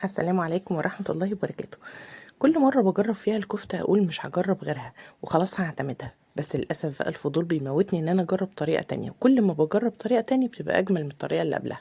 السلام عليكم ورحمة الله وبركاته. كل مرة بجرب فيها الكفتة أقول مش هجرب غيرها وخلاص هعتمدها، بس للأسف بقى الفضول بيموتني إن أنا أجرب طريقة تانية، وكل ما بجرب طريقة تانية بتبقى أجمل من الطريقة اللي قبلها.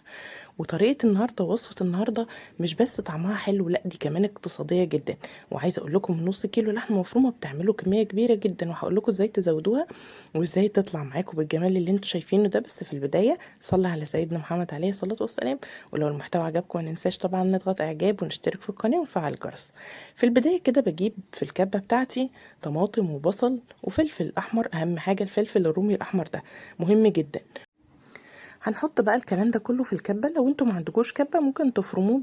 وطريقة النهاردة ووصفة النهاردة مش بس طعمها حلو، لأ دي كمان اقتصادية جدا. وعايزة أقول لكم نص كيلو لحمة مفرومة بتعملوا كمية كبيرة جدا، وهقول لكم إزاي تزودوها وإزاي تطلع معاكم بالجمال اللي انتوا شايفينه ده. بس في البداية صلى على سيدنا محمد عليه الصلاة والسلام. ولو المحتوى عجبكم ما ننساش طبعا نضغط إعجاب ونشترك في القناة ونفعل الجرس. في البداية كده بجيب في الكبة بتاعتي طماطم وبصل وفلفل أحمر، أهم حاجة الفلفل الرومي الأحمر ده مهم جدا. هنحط بقى الكلام ده كله في الكبة. لو انتوا ما عندكوش كبة ممكن تفرموه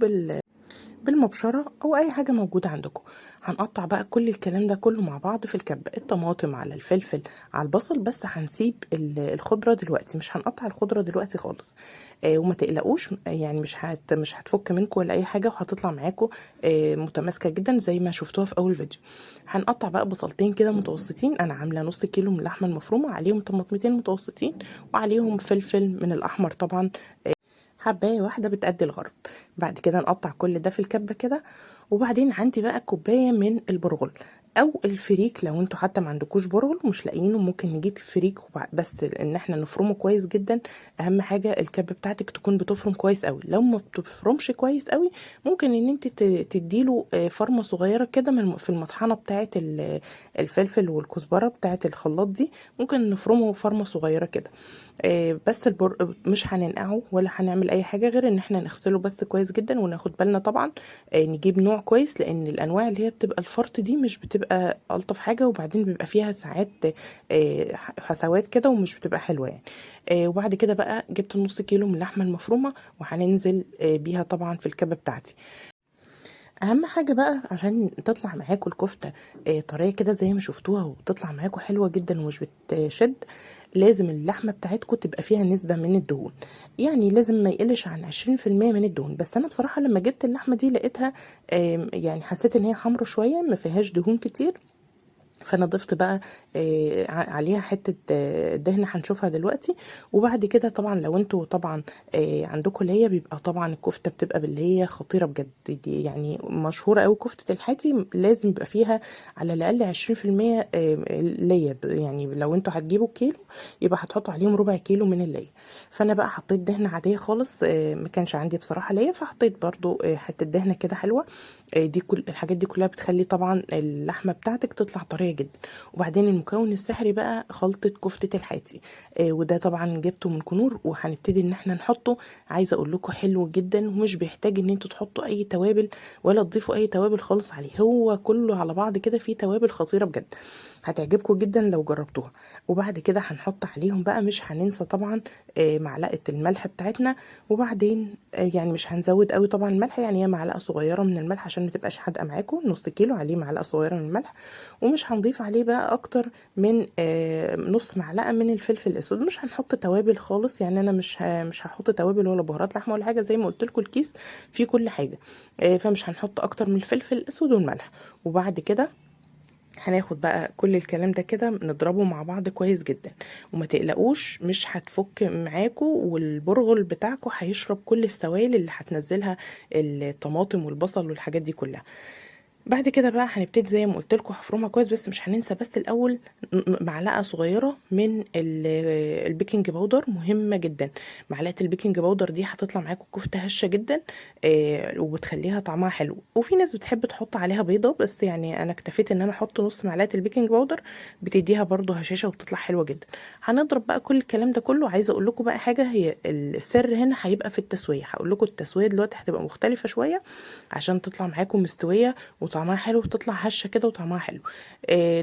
بالمبشرة او اي حاجة موجودة عندكم. هنقطع بقى كل الكلام ده كله مع بعض في الكبة، الطماطم على الفلفل على البصل، بس هنسيب الخضرة دلوقتي، مش هنقطع الخضرة دلوقتي خالص. وما تقلقوش، يعني مش هتفك منكم ولا اي حاجة، وهتطلع معاكم متماسكة جدا زي ما شفتوها في اول فيديو. هنقطع بقى بصلتين كده متوسطين، انا عاملة نص كيلو من اللحمة المفرومة، عليهم طماطمتين متوسطين وعليهم فلفل من الاحمر طبعا، حباية واحدة بتأدي الغرض. بعد كده نقطع كل ده في الكبة كده. وبعدين عندي بقى كوباية من البرغل او الفريك، لو انتوا حتى ما عندكوش برغل مش لاقيينه ممكن نجيب فريك بس ان احنا نفرمه كويس جدا. اهم حاجة الكبة بتاعتك تكون بتفرم كويس قوي، لو ما بتفرمش كويس قوي ممكن ان انت تديله فرمة صغيرة كده في المطحنة بتاعت الفلفل والكزبرة بتاعت الخلاط دي، ممكن نفرمه فرمة صغيرة كده. بس مش هننقعه ولا هنعمل اي حاجه غير ان احنا نغسله بس كويس جدا، وناخد بالنا طبعا نجيب نوع كويس، لان الانواع اللي هي بتبقى الفرط دي مش بتبقى الطف حاجه، وبعدين بيبقى فيها ساعات حسوات كده ومش بتبقى حلوه يعني. وبعد كده بقى جبت نص كيلو من اللحمه المفرومه وهننزل بيها طبعا في الكبه بتاعتي. اهم حاجه بقى عشان تطلع معاكم الكفته طريه كده زي ما شفتوها وتطلع معاكم حلوه جدا ومش بتشد، لازم اللحمه بتاعتكم تبقى فيها نسبه من الدهون. يعني لازم ما يقلش عن 20% من الدهون. بس انا بصراحه لما جبت اللحمه دي لقيتها يعني حسيت ان هي حمرا شويه ما فيهاش دهون كتير، فانا ضفت بقى عليها حته دهنه هنشوفها دلوقتي. وبعد كده طبعا لو انتوا طبعا عندكم اللي هي بيبقى طبعا الكفته بتبقى باللي هي خطيره بجد، دي يعني مشهوره قوي كفته الحاتي، لازم يبقى فيها على الاقل 20% ليا. يعني لو انتوا هتجيبوا كيلو يبقى هتحطوا عليهم ربع كيلو من الليا. فانا بقى حطيت دهنه عاديه خالص، ما كانش عندي بصراحه ليا، فحطيت برضو حته دهنه كده حلوه. دي كل الحاجات دي كلها بتخلي طبعا اللحمه بتاعتك تطلع طريه جدا. وبعدين المكون السحري بقى خلطه كفته الحاتي، وده طبعا جبته من كنور وهنبتدي ان احنا نحطه. عايزه اقول لكم حلو جدا ومش بيحتاج ان انتوا تحطوا اي توابل ولا تضيفوا اي توابل خالص عليه، هو كله على بعض كده فيه توابل خطيره بجد، هتعجبكم جدا لو جربتوها. وبعد كده هنحط عليهم بقى، مش هننسى طبعا معلقه الملح بتاعتنا. وبعدين يعني مش هنزود قوي طبعا الملح، يعني هي معلقه صغيره من الملح عشان ما تبقاش حادقه معاكم، نص كيلو عليه معلقه صغيره من الملح. ومش هنضيف عليه بقى اكتر من نص معلقه من الفلفل الاسود. مش هنحط توابل خالص، يعني انا مش هحط توابل ولا بهارات لحمه ولا حاجه، زي ما قلت لكم الكيس فيه كل حاجه. فمش هنحط اكتر من الفلفل الاسود والملح. وبعد كده هناخد بقى كل الكلام ده كده نضربه مع بعض كويس جدا. وما تقلقوش مش هتفك معاكم، والبرغل بتاعكم هيشرب كل السوائل اللي هتنزلها الطماطم والبصل والحاجات دي كلها. بعد كده بقى هنبتدي زي ما قلت لكم هفرمها كويس، بس مش هننسى بس الاول معلقه صغيره من البيكنج باودر، مهمه جدا. معلقه البيكنج باودر دي هتطلع معاكم كفته هشه جدا، وبتخليها طعمها حلو. وفي ناس بتحب تحط عليها بيضه، بس يعني انا اكتفيت ان انا احط نص معلقه البيكنج باودر، بتديها برضو هشاشه وبتطلع حلوه جدا. هنضرب بقى كل الكلام ده كله. عايزه اقول لكم بقى حاجه، هي السر هنا هيبقى في التسويه. هقول لكم التسويه دلوقتي هتبقى مختلفه شويه عشان تطلع معاكم مستويه وطعمها حلو، بتطلع هشه كده وطعمها حلو.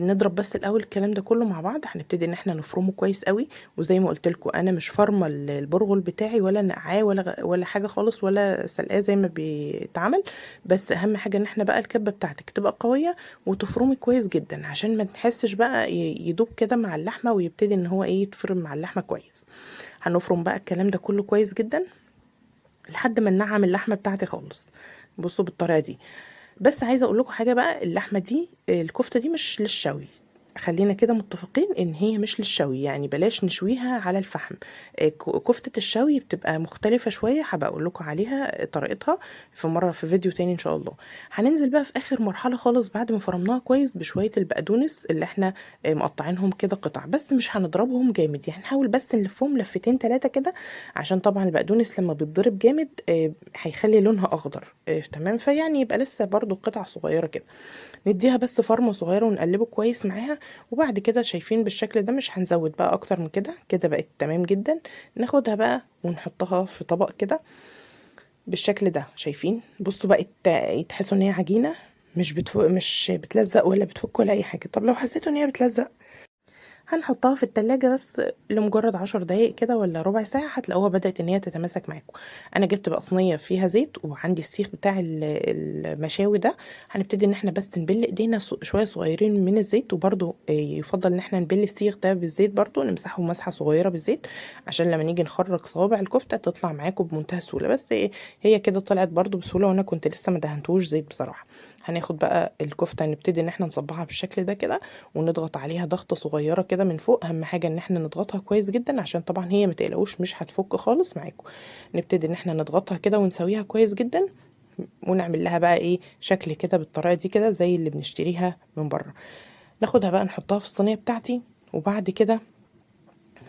نضرب بس الاول الكلام ده كله مع بعض. هنبتدي ان احنا نفرمه كويس قوي. وزي ما قلت لكم انا مش فارمه البرغل بتاعي ولا نقعاه ولا حاجه خالص ولا سلقاه زي ما بيتعمل. بس اهم حاجه ان احنا بقى الكبه بتاعتك تبقى قويه وتفرمي كويس جدا عشان ما نحسش بقى يدوب كده مع اللحمه ويبتدي ان هو يتفرم مع اللحمه كويس. هنفرم بقى الكلام ده كله كويس جدا لحد ما ننعم اللحمه بتاعتي خالص. بصوا بالطريقه دي. بس عايزه اقول لكم حاجه بقى، اللحمه دي الكفته دي مش للشوي، خلينا كده متفقين ان هي مش للشوي، يعني بلاش نشويها على الفحم. كفتة الشوي بتبقى مختلفة شوية، هبقى اقول لكم عليها طريقتها في مرة في فيديو تاني ان شاء الله. هننزل بقى في اخر مرحلة خالص بعد ما فرمناها كويس بشوية البقدونس اللي احنا مقطعينهم كده قطع، بس مش هنضربهم جامد، يعني نحاول بس نلفهم لفتين تلاتة كده، عشان طبعا البقدونس لما بيتضرب جامد هيخلي لونها اخضر. تمام، فيعني يبقى لسه برضو قطع صغيرة كده. نديها بس فرمة صغيرة ونقلبه كويس معاها. وبعد كده شايفين بالشكل ده، مش هنزود بقى اكتر من كده، كده بقت تمام جدا. ناخدها بقى ونحطها في طبق كده بالشكل ده. شايفين؟ بصوا بقت تحسوا ان هي عجينة، مش بتلزق ولا بتفك ولا اي حاجة. طب لو حسيتوا ان هي بتلزق، هنحطها في التلاجة بس لمجرد 10 دقايق كده ولا ربع ساعة، هتلاقوها بدأت ان هي تتماسك معاكم. انا جبت بقى صينية فيها زيت، وعندي السيخ بتاع المشاوي ده. هنبتدي ان احنا بس نبل ايدينا شوية صغيرين من الزيت، وبرده يفضل ان احنا نبل السيخ ده بالزيت، برده نمسحه مسحة صغيرة بالزيت، عشان لما نيجي نخرج صوابع الكفتة تطلع معاكم بمنتهى السهولة. بس هي كده طلعت برده بسهولة، وانا كنت لسه ما دهنتوش زيت بصراحة. هناخد بقى الكفتة، نبتدي ان احنا نصبعها بالشكل ده كده، ونضغط عليها ضغطة صغيرة كده من فوق. اهم حاجة ان احنا نضغطها كويس جدا، عشان طبعا هي متقلقوش مش هتفك خالص معاكم. نبتدي ان احنا نضغطها كده ونسويها كويس جدا، ونعمل لها بقى ايه شكل كده بالطريقة دي كده زي اللي بنشتريها من بره. ناخدها بقى نحطها في الصينية بتاعتي، وبعد كده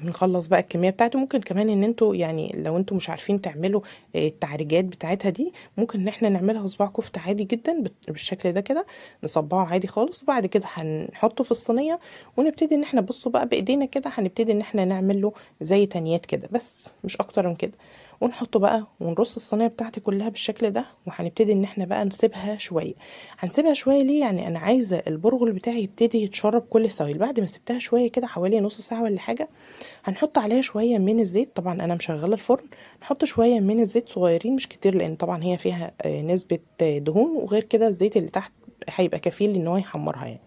نخلص بقى الكميه بتاعته. ممكن كمان ان انتوا يعني لو انتوا مش عارفين تعملوا التعريجات بتاعتها دي، ممكن ان احنا نعملها صباع كفته عادي جدا بالشكل ده كده، نصبعه عادي خالص. وبعد كده هنحطه في الصينيه، ونبتدي ان احنا بصوا بقى بايدينا كده، هنبتدي ان احنا نعمل له زي تنيات كده، بس مش اكتر من كده. ونحطه بقى ونرص الصينيه بتاعتي كلها بالشكل ده. وهنبتدي ان احنا بقى نسيبها شويه. هنسيبها شويه ليه؟ يعني انا عايزه البرغل بتاعي يبتدي يتشرب كل السوائل. بعد ما سبتها شويه كده حوالي نص ساعه ولا حاجه، هنحط عليها شوية من الزيت. طبعا انا مشغلة الفرن. نحط شوية من الزيت صغيرين مش كتير، لان طبعا هي فيها نسبة دهون، وغير كده الزيت اللي تحت هيبقى كفيل ان هو يحمرها يعني.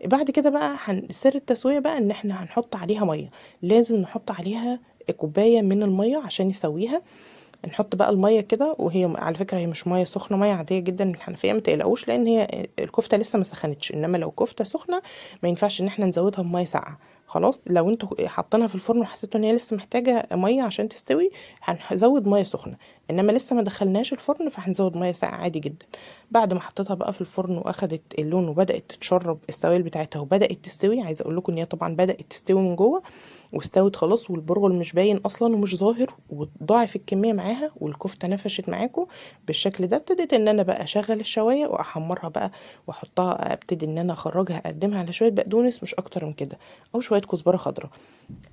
بعد كده بقى سر التسوية بقى ان احنا هنحط عليها مية. لازم نحط عليها كوباية من المية عشان يسويها. نحط بقى الميه كده، وهي على فكره هي مش ميه سخنه، ميه عاديه جدا من الحنفيه، ما تقلقوش، لان هي الكفته لسه ما سخنتش. انما لو كفته سخنه ما ينفعش ان احنا نزودها بميه ساقعه. خلاص، لو انتوا حاطينها في الفرن وحسيتوا ان هي لسه محتاجه ميه عشان تستوي، هنزود ميه سخنه. انما لسه ما دخلناش الفرن، فهنزود ميه ساقعه عادي جدا. بعد ما حطيتها بقى في الفرن واخدت اللون وبدات تتشرب السوائل بتاعتها وبدات تستوي، عايزه اقول لكم ان هي طبعا بدات تستوي من جوه واستوت خلاص، والبرغل مش باين اصلا ومش ظاهر، وضاعف الكميه معاها، والكفته نفشت معاكم بالشكل ده. ابتديت ان انا بقى اشغل الشوايه واحمرها بقى، واحطها، ابتدي ان انا اخرجها اقدمها على شويه بقدونس مش اكتر من كده، او شويه كزبره خضراء.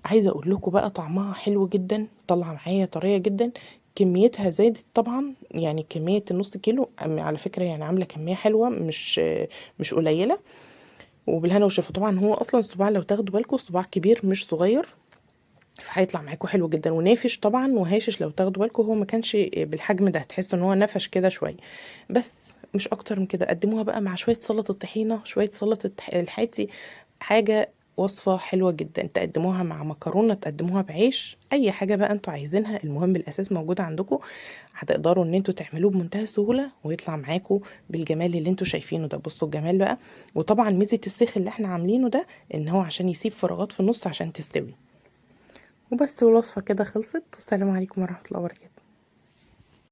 عايزه اقول لكم بقى طعمها حلو جدا، طالعه معايا طريه جدا. كميتها زادت طبعا، يعني كميه النص كيلو على فكره يعني عامله كميه حلوه، مش قليله. وبالهنا والشفا. طبعا هو اصلا الصباع لو تاخدوا بالكم صباع كبير مش صغير، فهيطلع معاكم حلو جدا ونافش طبعا وهاشش. لو تاخدوا بالكم هو ما كانش بالحجم ده، هتحسوا ان هو نفش كده شويه، بس مش اكتر من كده. قدموها بقى مع شويه سلطه طحينه، شويه سلطه الحاتي، حاجه وصفه حلوه جدا. تقدموها مع مكرونه، تقدموها بعيش، اي حاجه بقى انتوا عايزينها، المهم الاساس موجود عندكم. هتقدروا ان انتوا تعملوه بمنتهى السهوله ويطلع معاكم بالجمال اللي انتوا شايفينه ده. بصوا الجمال بقى. وطبعا ميزه السيخ اللي احنا عاملينه ده ان هو عشان يسيب فراغات في النص عشان تستوي. وبس، والوصفة كده خلصت، والسلام عليكم ورحمة الله وبركاته.